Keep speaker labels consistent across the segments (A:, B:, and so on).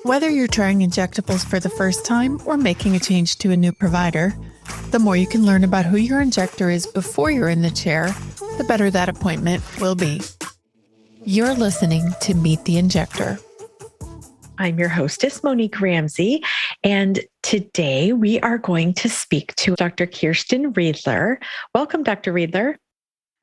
A: Whether you're trying injectables for the first time or making a change to a new provider, the more you can learn about who your injector is before you're in the chair, the better that appointment will be. You're listening to Meet the Injector.
B: I'm your hostess, Monique Ramsey, and today we are going to speak to Dr. Kiersten Riedler. Welcome, Dr. Riedler.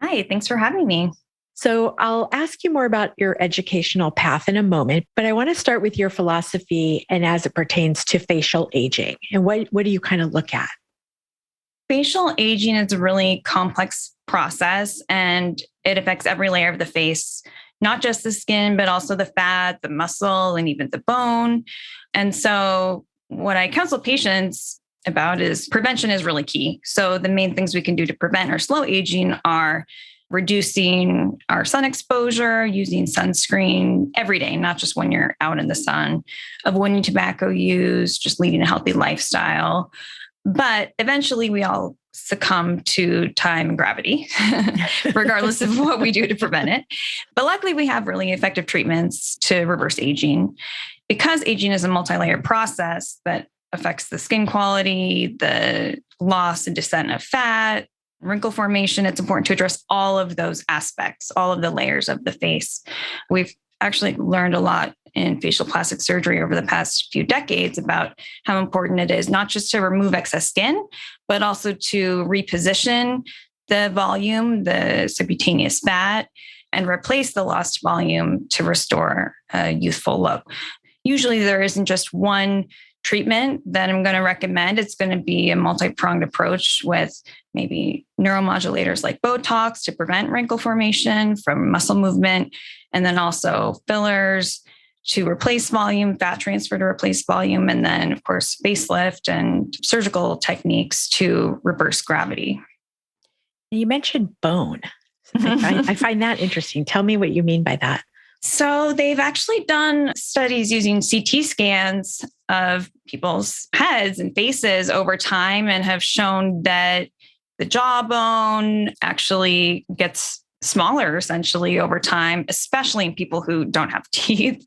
C: Hi, thanks for having me.
B: So I'll ask you more about your educational path in a moment, but I want to start with your philosophy and as it pertains to facial aging. And what do you kind of look at?
C: Facial aging is a really complex process, and it affects every layer of the face, not just the skin, but also the fat, the muscle, and even the bone. And so what I counsel patients about is prevention is really key. So the main things we can do to prevent or slow aging are reducing our sun exposure, using sunscreen every day, not just when you're out in the sun, avoiding tobacco use, just leading a healthy lifestyle. But eventually we all succumb to time and gravity, regardless of what we do to prevent it. But luckily we have really effective treatments to reverse aging. Because aging is a multi-layered process that affects the skin quality, the loss and descent of fat, wrinkle formation, it's important to address all of those aspects, all of the layers of the face. We've actually learned a lot in facial plastic surgery over the past few decades about how important it is not just to remove excess skin, but also to reposition the volume, the subcutaneous fat, and replace the lost volume to restore a youthful look. Usually there isn't just one treatment that I'm going to recommend. It's going to be a multi-pronged approach with maybe neuromodulators like Botox to prevent wrinkle formation from muscle movement, and then also fillers to replace volume, fat transfer to replace volume, and then, of course, facelift and surgical techniques to reverse gravity.
B: You mentioned bone. I find that interesting. Tell me what you mean by that.
C: So they've actually done studies using CT scans of people's heads and faces over time and have shown that the jawbone actually gets smaller essentially over time, especially in people who don't have teeth.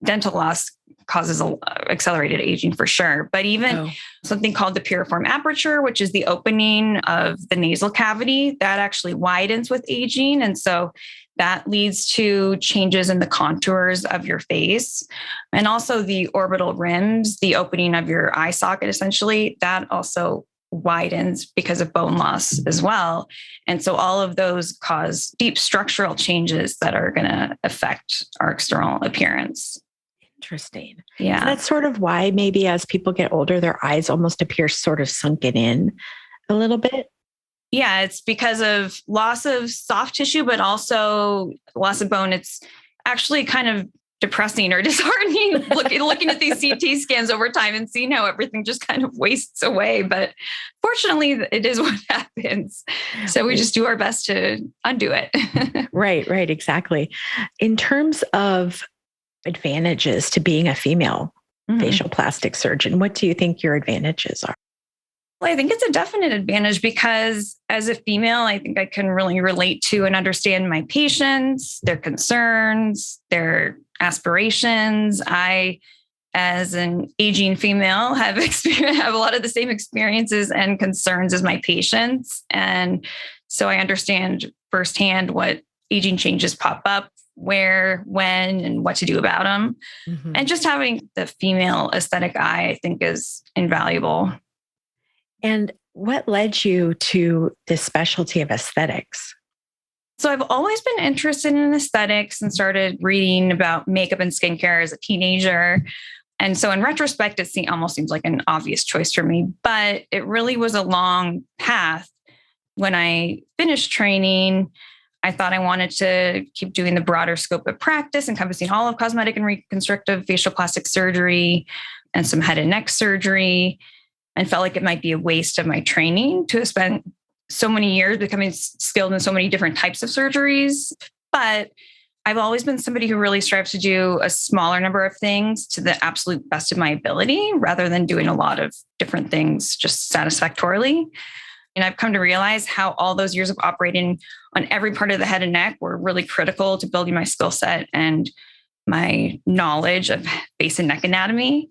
C: Dental loss causes accelerated aging for sure, but even something called the piriform aperture, which is the opening of the nasal cavity, that actually widens with aging. And so that leads to changes in the contours of your face. And also the orbital rims, the opening of your eye socket, essentially, that also widens because of bone loss as well. And so all of those cause deep structural changes that are going to affect our external appearance.
B: Interesting.
C: Yeah.
B: So that's sort of why maybe as people get older, their eyes almost appear sort of sunken in a little bit.
C: Yeah, it's because of loss of soft tissue, but also loss of bone. It's actually kind of depressing or disheartening looking at these CT scans over time and seeing how everything just kind of wastes away. But fortunately, it is what happens. So we just do our best to undo it.
B: Right, exactly. In terms of advantages to being a female facial plastic surgeon, what do you think your advantages are?
C: Well, I think it's a definite advantage because as a female, I think I can really relate to and understand my patients, their concerns, their aspirations. I, as an aging female, have a lot of the same experiences and concerns as my patients. And so I understand firsthand what aging changes pop up, where, when, and what to do about them. And just having the female aesthetic eye, I think, is invaluable.
B: And what led you to this specialty of aesthetics?
C: So I've always been interested in aesthetics and started reading about makeup and skincare as a teenager. And so in retrospect, it almost seems like an obvious choice for me, but it really was a long path. When I finished training, I thought I wanted to keep doing the broader scope of practice, encompassing all of cosmetic and reconstructive facial plastic surgery and some head and neck surgery, and felt like it might be a waste of my training to have spent so many years becoming skilled in so many different types of surgeries. But I've always been somebody who really strives to do a smaller number of things to the absolute best of my ability, rather than doing a lot of different things just satisfactorily. And I've come to realize how all those years of operating on every part of the head and neck were really critical to building my skill set and my knowledge of face and neck anatomy.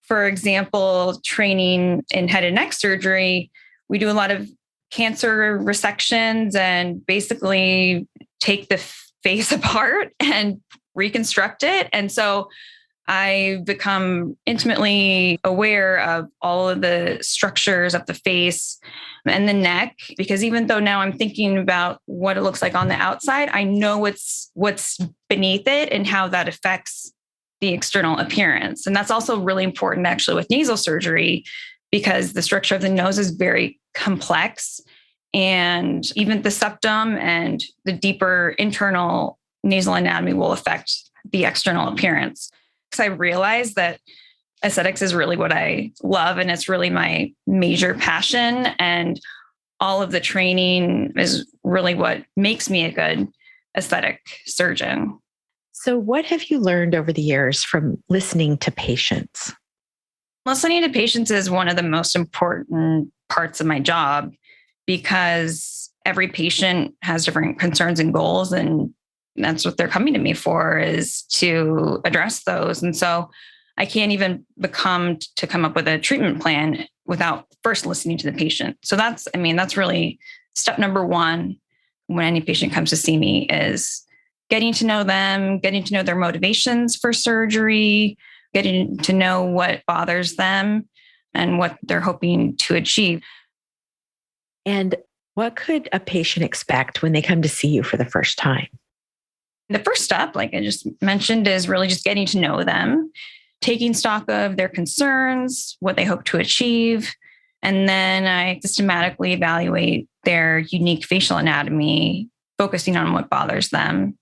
C: For example, training in head and neck surgery, we do a lot of cancer resections and basically take the face apart and reconstruct it. And so I've become intimately aware of all of the structures of the face and the neck, because even though now I'm thinking about what it looks like on the outside, I know what's beneath it and how that affects the external appearance. And that's also really important actually with nasal surgery, because the structure of the nose is very complex. And even the septum and the deeper internal nasal anatomy will affect the external appearance. Because I realized that aesthetics is really what I love, and it's really my major passion. And all of the training is really what makes me a good aesthetic surgeon.
B: So what have you learned over the years from listening to patients?
C: Listening to patients is one of the most important parts of my job, because every patient has different concerns and goals, and that's what they're coming to me for, is to address those. And so I can't even come up with a treatment plan without first listening to the patient. So that's really step number one when any patient comes to see me, is getting to know them, getting to know their motivations for surgery, getting to know what bothers them and what they're hoping to achieve.
B: And what could a patient expect when they come to see you for the first time?
C: The first step, like I just mentioned, is really just getting to know them, taking stock of their concerns, what they hope to achieve. And then I systematically evaluate their unique facial anatomy, focusing on what bothers them,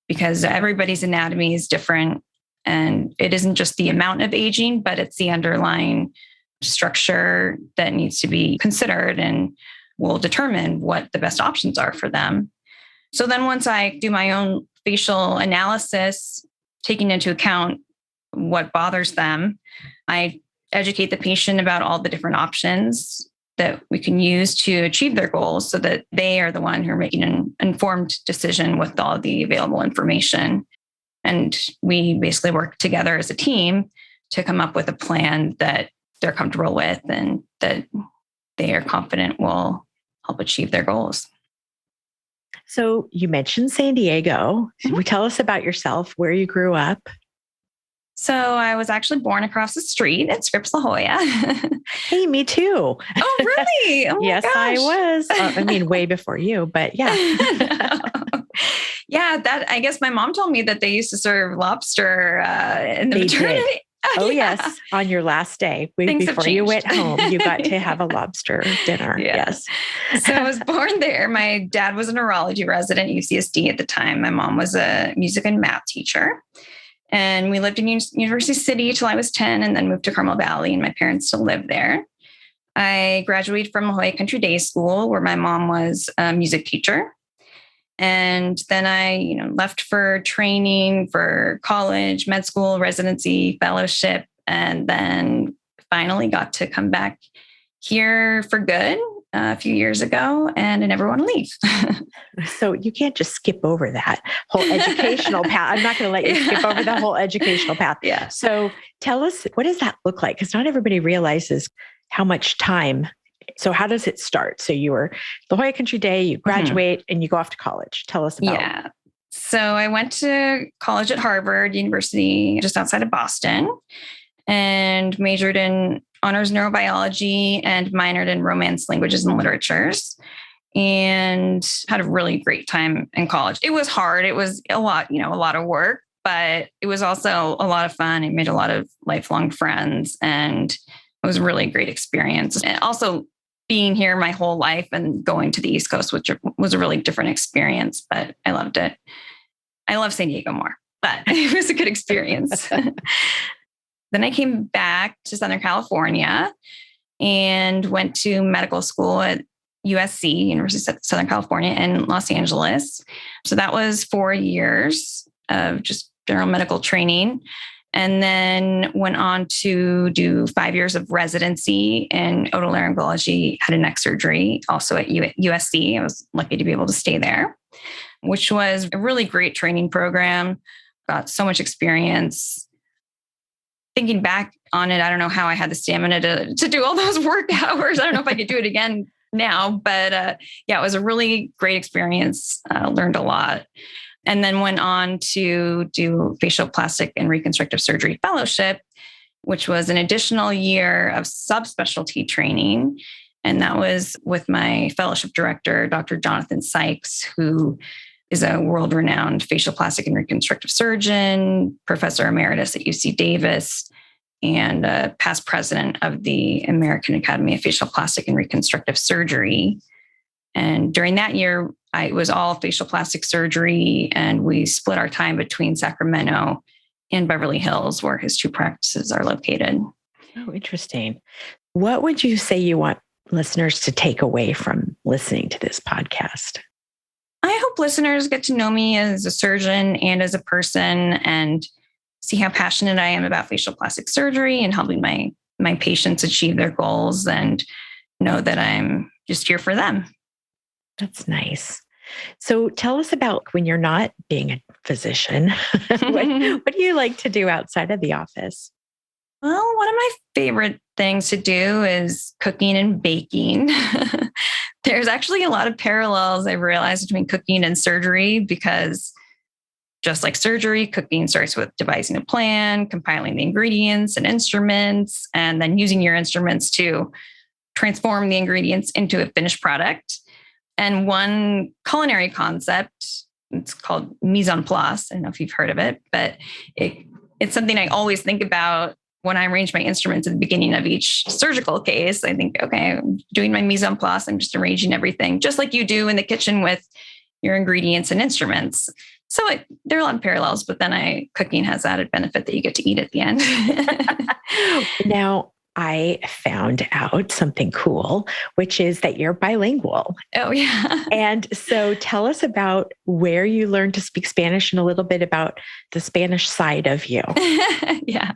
C: because everybody's anatomy is different. And it isn't just the amount of aging, but it's the underlying structure that needs to be considered and will determine what the best options are for them. So then once I do my own facial analysis, taking into account what bothers them, I educate the patient about all the different options that we can use to achieve their goals, so that they are the one who are making an informed decision with all the available information. And we basically work together as a team to come up with a plan that they're comfortable with and that they are confident will help achieve their goals.
B: So you mentioned San Diego. Mm-hmm. Tell us about yourself, where you grew up.
C: So I was actually born across the street at Scripps La Jolla.
B: Hey, me too.
C: Oh, really? Oh,
B: yes,
C: gosh.
B: I was. Way before you, but yeah.
C: Yeah, that I guess my mom told me that they used to serve lobster in the maternity.
B: Did. Oh, yeah. Yes. On your last day, before you went home, you got to have a lobster dinner.
C: Yeah.
B: Yes.
C: So I was born there. My dad was a neurology resident at UCSD at the time. My mom was a music and math teacher. And we lived in University City till I was 10, and then moved to Carmel Valley, and my parents still live there. I graduated from La Jolla Country Day School, where my mom was a music teacher. And then I, left for training for college, med school, residency, fellowship, and then finally got to come back here for good a few years ago, and I never want to leave.
B: So you can't just skip over that whole educational path. I'm not going to let you skip over the whole educational path.
C: Yeah.
B: So tell us, what does that look like? Because not everybody realizes how much time. So how does it start? So you were La Jolla Country Day, you graduate, and you go off to college. Tell us about it.
C: Yeah. So I went to college at Harvard University, just outside of Boston, and majored in honors neurobiology and minored in romance languages and literatures, and had a really great time in college. It was hard. It was a lot of work, but it was also a lot of fun. I made a lot of lifelong friends, and it was a really great experience. And also being here my whole life and going to the East Coast, which was a really different experience, but I loved it. I love San Diego more, but it was a good experience. Then I came back to Southern California and went to medical school at USC, University of Southern California, in Los Angeles. So that was 4 years of just general medical training. And then went on to do 5 years of residency in otolaryngology, head and neck surgery, also at USC. I was lucky to be able to stay there, which was a really great training program got so much experience. Thinking back on it, I don't know how I had the stamina to do all those work hours. I don't know if I could do it again now, but it was a really great experience. Learned a lot. And then went on to do facial plastic and reconstructive surgery fellowship, which was an additional year of subspecialty training. And that was with my fellowship director, Dr. Jonathan Sykes, who is a world-renowned facial plastic and reconstructive surgeon, professor emeritus at UC Davis, and a past president of the American Academy of Facial Plastic and Reconstructive Surgery. And during that year, it was all facial plastic surgery, and we split our time between Sacramento and Beverly Hills, where his two practices are located.
B: Oh, interesting. What would you say you want listeners to take away from listening to this podcast?
C: I hope listeners get to know me as a surgeon and as a person and see how passionate I am about facial plastic surgery and helping my patients achieve their goals, and know that I'm just here for them.
B: That's nice. So tell us about when you're not being a physician. What do you like to do outside of the office?
C: Well, one of my favorite things to do is cooking and baking. There's actually a lot of parallels I've realized between cooking and surgery, because just like surgery, cooking starts with devising a plan, compiling the ingredients and instruments, and then using your instruments to transform the ingredients into a finished product. And one culinary concept, it's called mise en place. I don't know if you've heard of it, but it's something I always think about when I arrange my instruments at the beginning of each surgical case. I think, okay, I'm doing my mise en place. I'm just arranging everything just like you do in the kitchen with your ingredients and instruments. So there are a lot of parallels, but then cooking has added benefit that you get to eat at the end.
B: Now, I found out something cool, which is that you're bilingual.
C: Oh, yeah.
B: And so tell us about where you learned to speak Spanish and a little bit about the Spanish side of you.
C: Yeah.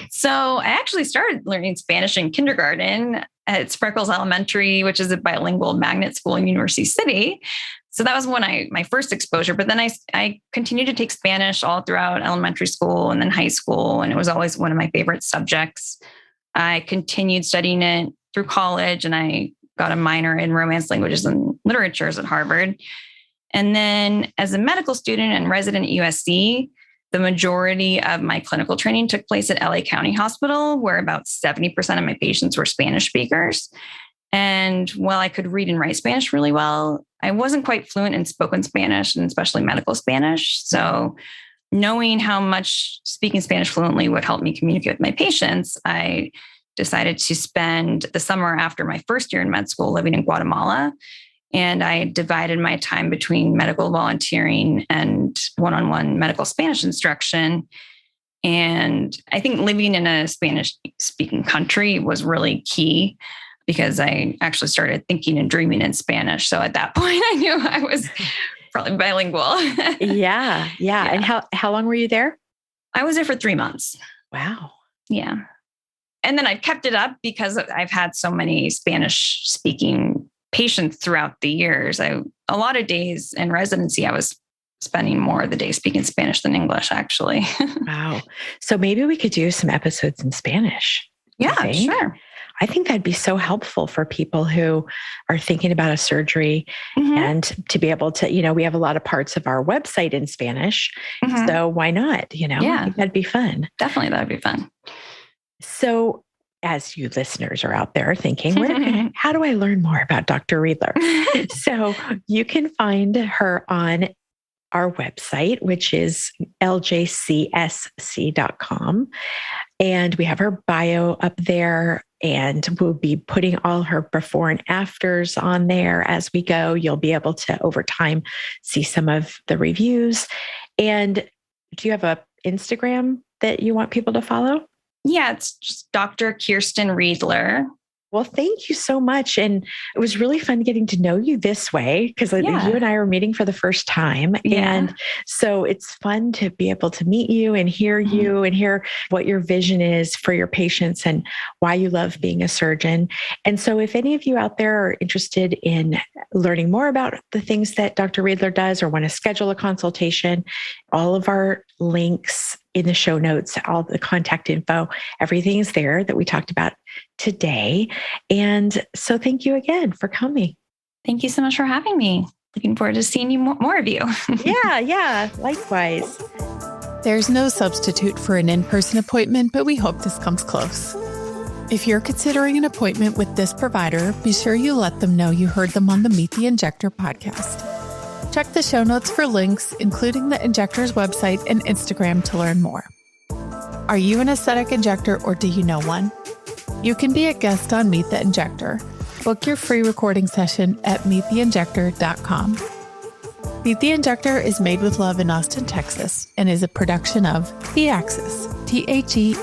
C: So I actually started learning Spanish in kindergarten at Spreckles Elementary, which is a bilingual magnet school in University City. So that was my first exposure. But then I continued to take Spanish all throughout elementary school and then high school. And it was always one of my favorite subjects. I continued studying it through college, and I got a minor in Romance Languages and Literatures at Harvard. And then as a medical student and resident at USC, the majority of my clinical training took place at LA County Hospital, where about 70% of my patients were Spanish speakers. And while I could read and write Spanish really well, I wasn't quite fluent in spoken Spanish, and especially medical Spanish. So knowing how much speaking Spanish fluently would help me communicate with my patients, I decided to spend the summer after my first year in med school living in Guatemala. And I divided my time between medical volunteering and one-on-one medical Spanish instruction. And I think living in a Spanish-speaking country was really key, because I actually started thinking and dreaming in Spanish. So at that point, I knew I was probably bilingual.
B: Yeah. And how long were you there?
C: I was there for 3 months.
B: Wow.
C: Yeah. And then I've kept it up because I've had so many Spanish speaking patients throughout the years. A lot of days in residency, I was spending more of the day speaking Spanish than English, actually.
B: Wow. So maybe we could do some episodes in Spanish.
C: Yeah, sure.
B: I think that'd be so helpful for people who are thinking about a surgery, and to be able to, we have a lot of parts of our website in Spanish. So why not? I think that'd be fun.
C: Definitely. That'd be fun.
B: So as you listeners are out there thinking, how do I learn more about Dr. Riedler? So you can find her on our website, which is ljcsc.com. And we have her bio up there, and we'll be putting all her before and afters on there as we go. You'll be able to, over time, see some of the reviews. And do you have an Instagram that you want people to follow?
C: Yeah, it's just Dr. Kiersten Riedler.
B: Well, thank you so much. And it was really fun getting to know you this way because you and I are meeting for the first time.
C: Yeah.
B: And so it's fun to be able to meet you and hear you and hear what your vision is for your patients and why you love being a surgeon. And so if any of you out there are interested in learning more about the things that Dr. Riedler does or want to schedule a consultation, all of our links in the show notes, all the contact info, everything is there that we talked about today. And so thank you again for coming.
C: Thank you so much for having me. Looking forward to seeing you more of you.
B: Yeah, likewise.
A: There's no substitute for an in-person appointment, but we hope this comes close. If you're considering an appointment with this provider, be sure you let them know you heard them on the Meet the Injector podcast. Check the show notes for links, including the injector's website and Instagram to learn more. Are you an aesthetic injector or do you know one? You can be a guest on Meet the Injector. Book your free recording session at meettheinjector.com. Meet the Injector is made with love in Austin, Texas, and is a production of The Axis, TheAxis.io.